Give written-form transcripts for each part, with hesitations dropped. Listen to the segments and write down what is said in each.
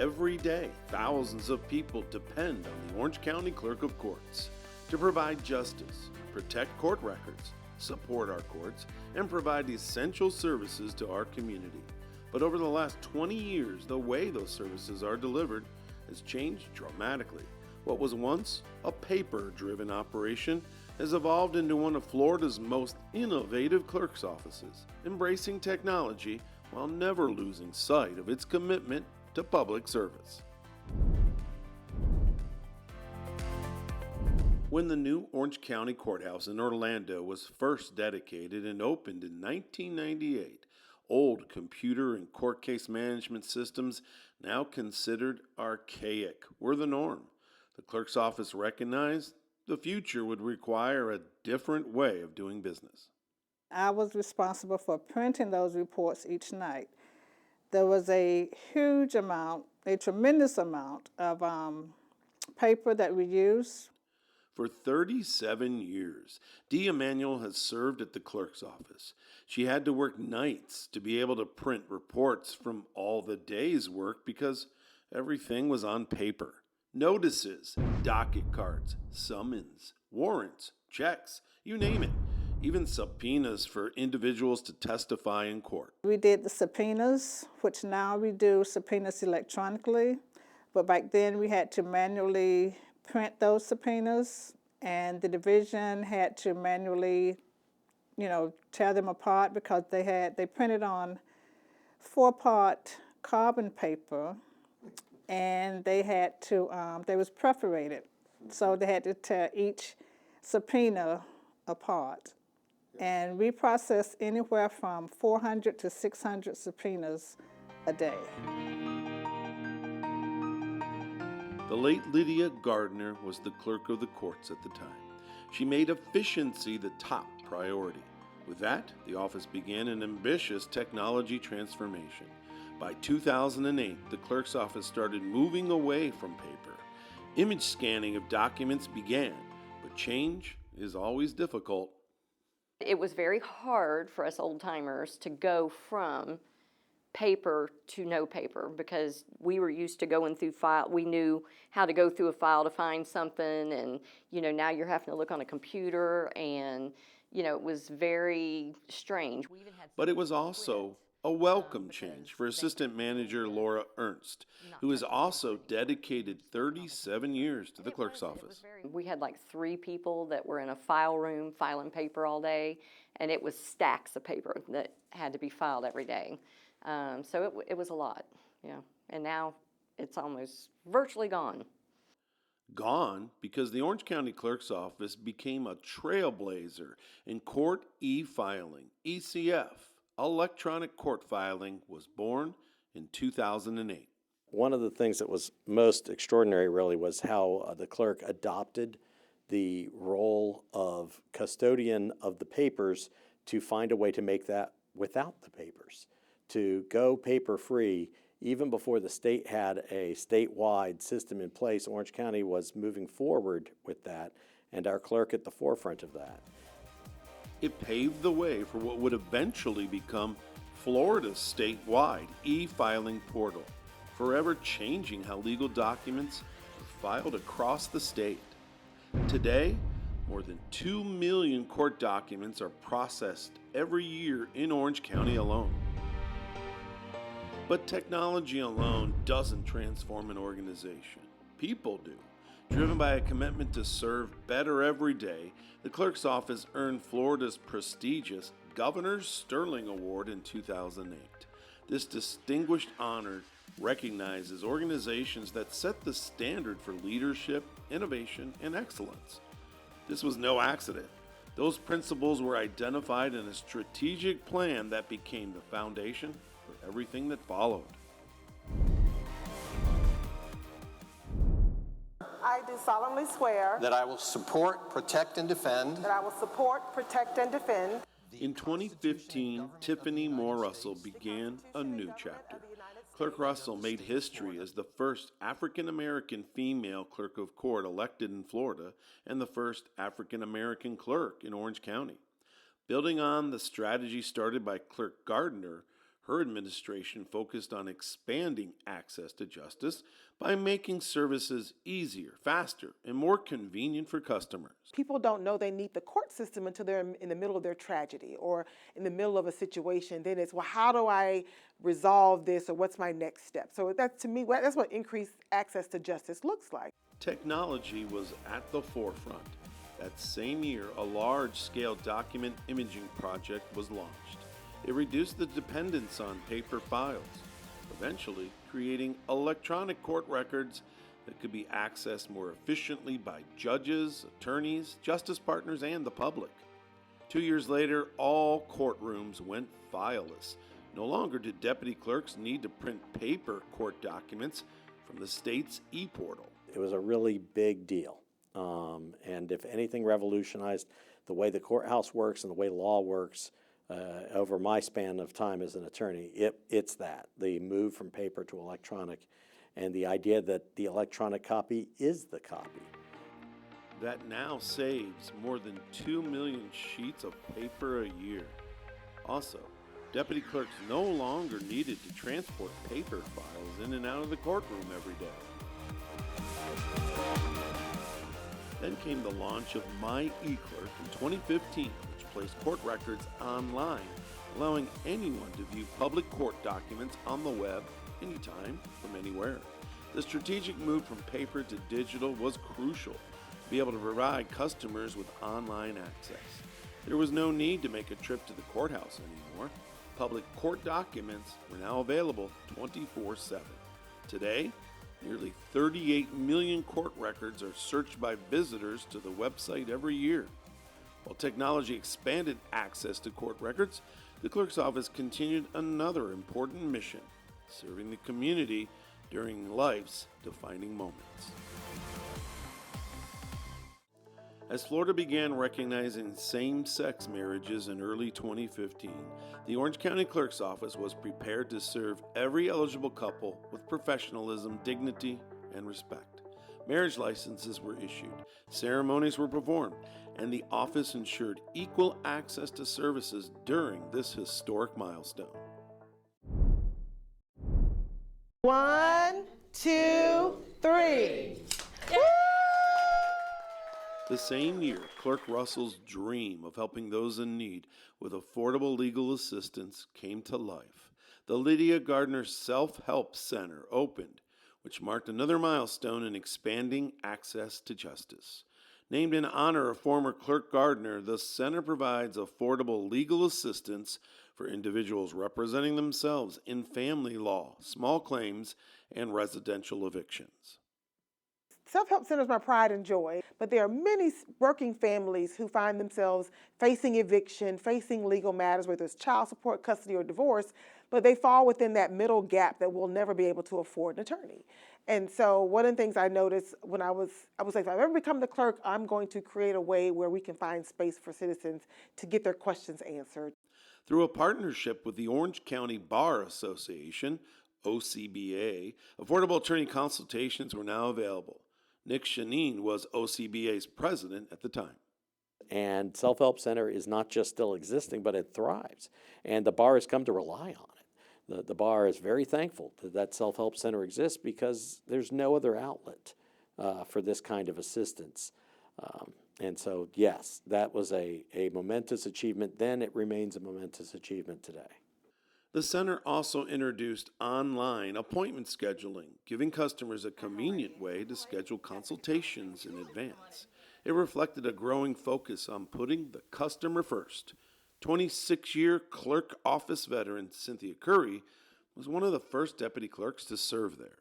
Every day, thousands of people depend on the Orange County Clerk of Courts to provide justice, protect court records, support our courts, and provide essential services to our community. But over the last 20 years, the way those services are delivered has changed dramatically. What was once a paper-driven operation has evolved into one of Florida's most innovative clerk's offices, embracing technology while never losing sight of its commitment to public service. When the new Orange County Courthouse in Orlando was first dedicated and opened in 1998, old computer and court case management systems, now considered archaic, were the norm. The clerk's office recognized the future would require a different way of doing business. I was responsible for printing those reports each night. There was a huge amount, a tremendous amount of paper that we used. For 37 years, Dee Emanuel has served at the clerk's office. She had to work nights to be able to print reports from all the day's work because everything was on paper. Notices, docket cards, summons, warrants, checks, you name it. Even subpoenas for individuals to testify in court. We did the subpoenas, which now we do subpoenas electronically, but back then we had to manually print those subpoenas, and the division had to manually, tear them apart because they printed on 4-part carbon paper, and they had to, they was perforated, so they had to tear each subpoena apart. And we processed anywhere from 400 to 600 subpoenas a day. The late Lydia Gardner was the clerk of the courts at the time. She made efficiency the top priority. With that, the office began an ambitious technology transformation. By 2008, the clerk's office started moving away from paper. Image scanning of documents began, but change is always difficult. It was very hard for us old-timers to go from paper to no paper because we were used to going through file. We knew how to go through a file to find something, and now you're having to look on a computer, and it was very strange. But it was also a welcome change for Assistant Manager Laura Ernst, who has also dedicated 37 years to the clerk's office. We had like 3 people that were in a file room filing paper all day, and it was stacks of paper that had to be filed every day. So it was a lot, and now it's almost virtually gone. Gone because the Orange County Clerk's Office became a trailblazer in court e-filing, ECF. Electronic court filing was born in 2008. One of the things that was most extraordinary really was how the clerk adopted the role of custodian of the papers to find a way to make that without the papers, to go paper-free. Even before the state had a statewide system in place, Orange County was moving forward with that, and our clerk at the forefront of that. It paved the way for what would eventually become Florida's statewide e-filing portal, forever changing how legal documents are filed across the state. Today, more than 2 million court documents are processed every year in Orange County alone. But technology alone doesn't transform an organization. People do. Driven by a commitment to serve better every day, the clerk's office earned Florida's prestigious Governor's Sterling Award in 2008. This distinguished honor recognizes organizations that set the standard for leadership, innovation, and excellence. This was no accident. Those principles were identified in a strategic plan that became the foundation for everything that followed. I do solemnly swear that I will support, protect, and defend. that I will support, protect, and defend. In 2015, Tiffany Moore Russell began a new chapter. Clerk Russell made history as the first African-American female clerk of court elected in Florida and the first African-American clerk in Orange County. Building on the strategy started by Clerk Gardner, Her administration focused on expanding access to justice by making services easier, faster, and more convenient for customers. People don't know they need the court system until they're in the middle of their tragedy or in the middle of a situation. Then it's, well, how do I resolve this, or what's my next step? So that's, to me, that's what increased access to justice looks like. Technology was at the forefront. That same year, a large-scale document imaging project was launched. It reduced the dependence on paper files, eventually creating electronic court records that could be accessed more efficiently by judges, attorneys, justice partners, and the public. 2 years later, all courtrooms went fileless. No longer did deputy clerks need to print paper court documents from the state's e-portal. It was a really big deal. And if anything revolutionized the way the courthouse works and the way law works over my span of time as an attorney, it's that, the move from paper to electronic, and the idea that the electronic copy is the copy. That now saves more than 2 million sheets of paper a year. Also, deputy clerks no longer needed to transport paper files in and out of the courtroom every day. Then came the launch of My eClerk in 2015, which placed court records online, allowing anyone to view public court documents on the web anytime from anywhere. The strategic move from paper to digital was crucial to be able to provide customers with online access. There was no need to make a trip to the courthouse anymore. Public court documents were now available 24/7. Today, nearly 38 million court records are searched by visitors to the website every year. While technology expanded access to court records, the clerk's office continued another important mission, serving the community during life's defining moments. As Florida began recognizing same-sex marriages in early 2015, the Orange County Clerk's Office was prepared to serve every eligible couple with professionalism, dignity, and respect. Marriage licenses were issued, ceremonies were performed, and the office ensured equal access to services during this historic milestone. 1, 2, 3. The same year, Clerk Russell's dream of helping those in need with affordable legal assistance came to life. The Lydia Gardner Self-Help Center opened, which marked another milestone in expanding access to justice. Named in honor of former Clerk Gardner, the center provides affordable legal assistance for individuals representing themselves in family law, small claims, and residential evictions. Self-help center is my pride and joy, but there are many working families who find themselves facing eviction, facing legal matters, whether it's child support, custody, or divorce, but they fall within that middle gap that will never be able to afford an attorney. And so one of the things I noticed when I was like, if I ever become the clerk, I'm going to create a way where we can find space for citizens to get their questions answered. Through a partnership with the Orange County Bar Association, OCBA, affordable attorney consultations were now available. Nick Shanine was OCBA's president at the time. And Self-Help Center is not just still existing, but it thrives. And the bar has come to rely on it. The bar is very thankful that Self-Help Center exists because there's no other outlet for this kind of assistance. And so, yes, that was a momentous achievement then. It remains a momentous achievement today. The center also introduced online appointment scheduling, giving customers a convenient way to schedule consultations in advance. It reflected a growing focus on putting the customer first. 26-year clerk office veteran Cynthia Curry was one of the first deputy clerks to serve there.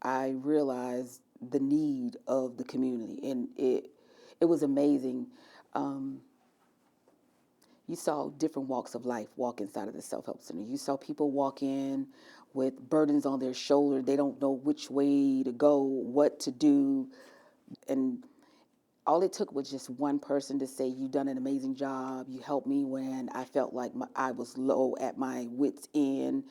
I realized the need of the community, and it was amazing. You saw different walks of life walk inside of the Self-Help Center. You saw people walk in with burdens on their shoulder. They don't know which way to go, what to do. And all it took was just one person to say, "You've done an amazing job. You helped me when I felt like I was low at my wit's end."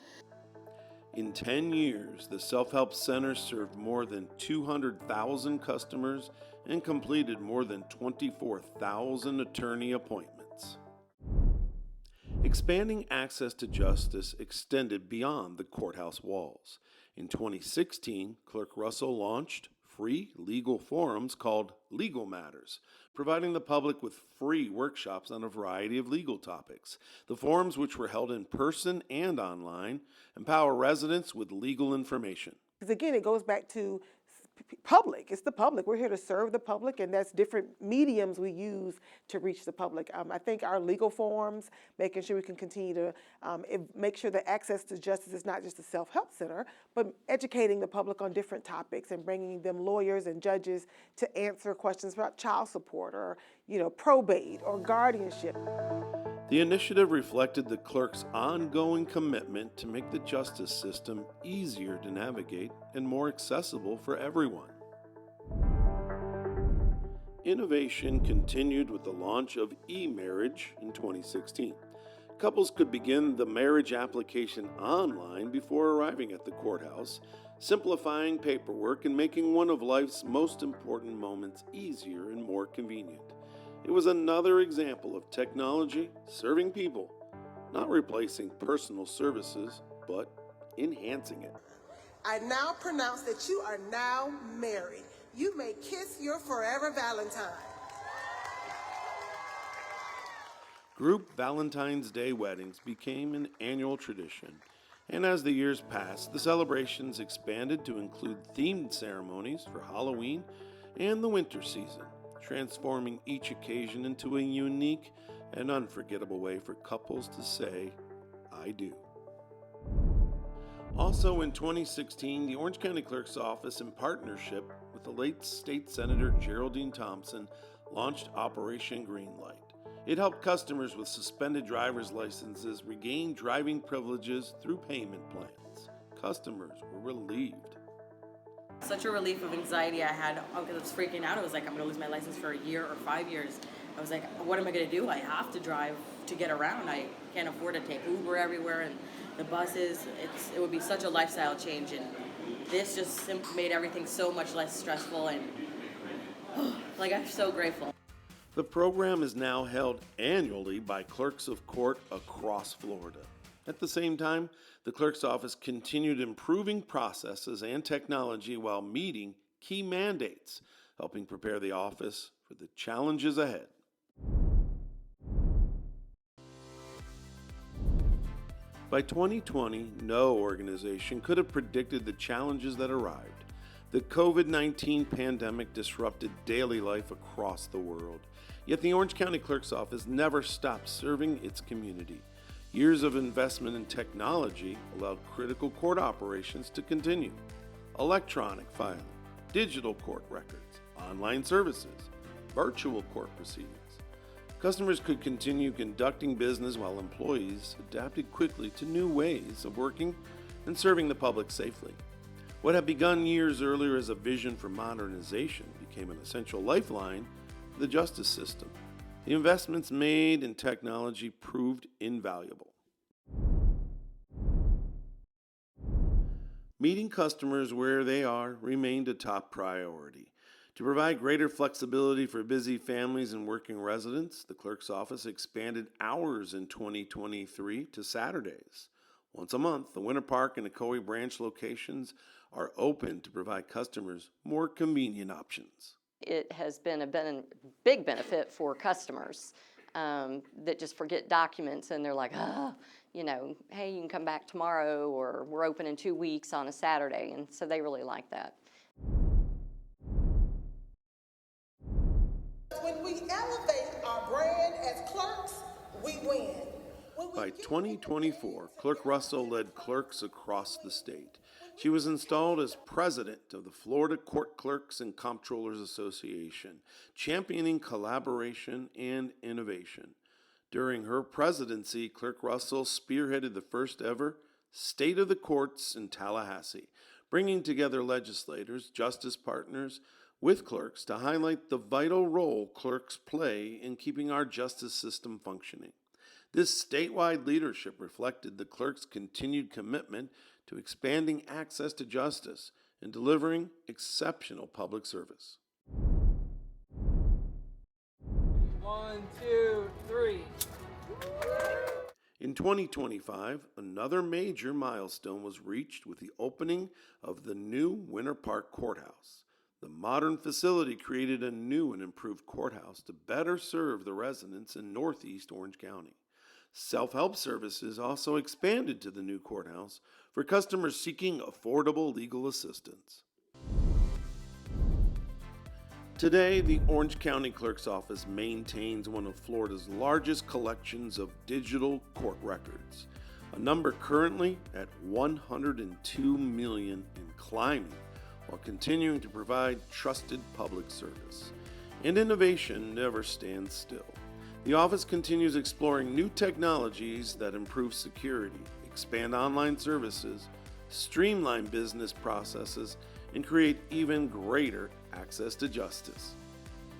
In 10 years, the Self-Help Center served more than 200,000 customers and completed more than 24,000 attorney appointments. Expanding access to justice extended beyond the courthouse walls. In 2016, Clerk Russell launched free legal forums called Legal Matters, providing the public with free workshops on a variety of legal topics. The forums, which were held in person and online, empower residents with legal information. Because again, it goes back to public. It's the public. We're here to serve the public, and that's different mediums we use to reach the public. I think our legal forums, making sure we can continue to make sure that access to justice is not just a self-help center, but educating the public on different topics and bringing them lawyers and judges to answer questions about child support or, probate or guardianship. The initiative reflected the clerk's ongoing commitment to make the justice system easier to navigate and more accessible for everyone. Innovation continued with the launch of e-marriage in 2016. Couples could begin the marriage application online before arriving at the courthouse, simplifying paperwork and making one of life's most important moments easier and more convenient. It was another example of technology serving people, not replacing personal services, but enhancing it. I now pronounce that you are now married. You may kiss your forever Valentine. Group Valentine's Day weddings became an annual tradition, and as the years passed, the celebrations expanded to include themed ceremonies for Halloween and the winter season, transforming each occasion into a unique and unforgettable way for couples to say, I do. Also in 2016, the Orange County Clerk's Office, in partnership with the late State Senator Geraldine Thompson, launched Operation Greenlight. It helped customers with suspended driver's licenses regain driving privileges through payment plans. Customers were relieved. Such a relief of anxiety I had because I was freaking out. I was like, I'm going to lose my license for a year or 5 years. I was like, what am I going to do? I have to drive to get around. I can't afford to take Uber everywhere and the buses. It would be such a lifestyle change, and this just made everything so much less stressful, and I'm so grateful. The program is now held annually by clerks of court across Florida. At the same time, the clerk's office continued improving processes and technology while meeting key mandates, helping prepare the office for the challenges ahead. By 2020, no organization could have predicted the challenges that arrived. The COVID-19 pandemic disrupted daily life across the world. Yet the Orange County Clerk's Office never stopped serving its community. Years of investment in technology allowed critical court operations to continue. Electronic filing, digital court records, online services, virtual court proceedings. Customers could continue conducting business while employees adapted quickly to new ways of working and serving the public safely. What had begun years earlier as a vision for modernization became an essential lifeline for the justice system. The investments made in technology proved invaluable. Meeting customers where they are remained a top priority. To provide greater flexibility for busy families and working residents, the clerk's office expanded hours in 2023 to Saturdays. Once a month, the Winter Park and Ocoee branch locations are open to provide customers more convenient options. It has been a big benefit for customers that just forget documents, and they're like, hey, you can come back tomorrow, or we're open in 2 weeks on a Saturday, and so they really like that. When we elevate our brand as clerks, we win. By 2024, Clerk Russell led clerks across the state. She was installed as president of the Florida Court Clerks and Comptrollers Association, championing collaboration and innovation. During her presidency, Clerk Russell spearheaded the first ever State of the Courts in Tallahassee, bringing together legislators, justice partners, with clerks to highlight the vital role clerks play in keeping our justice system functioning. This statewide leadership reflected the clerk's continued commitment to expanding access to justice and delivering exceptional public service. 1, 2, 3. In 2025, another major milestone was reached with the opening of the new Winter Park Courthouse. The modern facility created a new and improved courthouse to better serve the residents in Northeast Orange County. Self-help services also expanded to the new courthouse for customers seeking affordable legal assistance. Today, the Orange County Clerk's Office maintains one of Florida's largest collections of digital court records, a number currently at 102 million and climbing, while continuing to provide trusted public service. And innovation never stands still. The office continues exploring new technologies that improve security, expand online services, streamline business processes, and create even greater access to justice.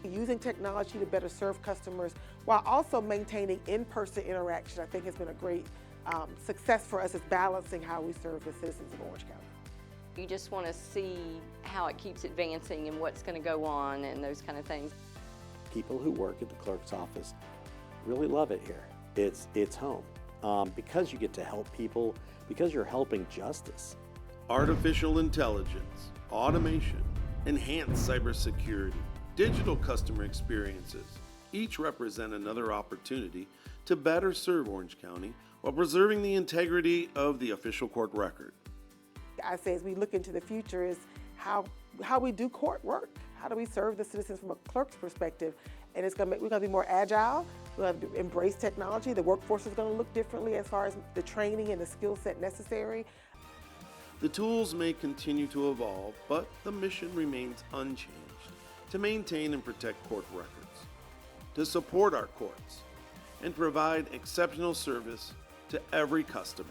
Using technology to better serve customers while also maintaining in-person interaction, I think has been a great success for us, is balancing how we serve the citizens of Orange County. You just want to see how it keeps advancing and what's going to go on and those kind of things. People who work at the clerk's office really love it here. It's home because you get to help people, because you're helping justice. Artificial intelligence, automation, enhanced cybersecurity, digital customer experiences, each represent another opportunity to better serve Orange County while preserving the integrity of the official court record. I say as we look into the future is how we do court work. How do we serve the citizens from a clerk's perspective? And we're going to be more agile. We're going to embrace technology. The workforce is going to look differently as far as the training and the skill set necessary. The tools may continue to evolve, but the mission remains unchanged: to maintain and protect court records, to support our courts, and provide exceptional service to every customer.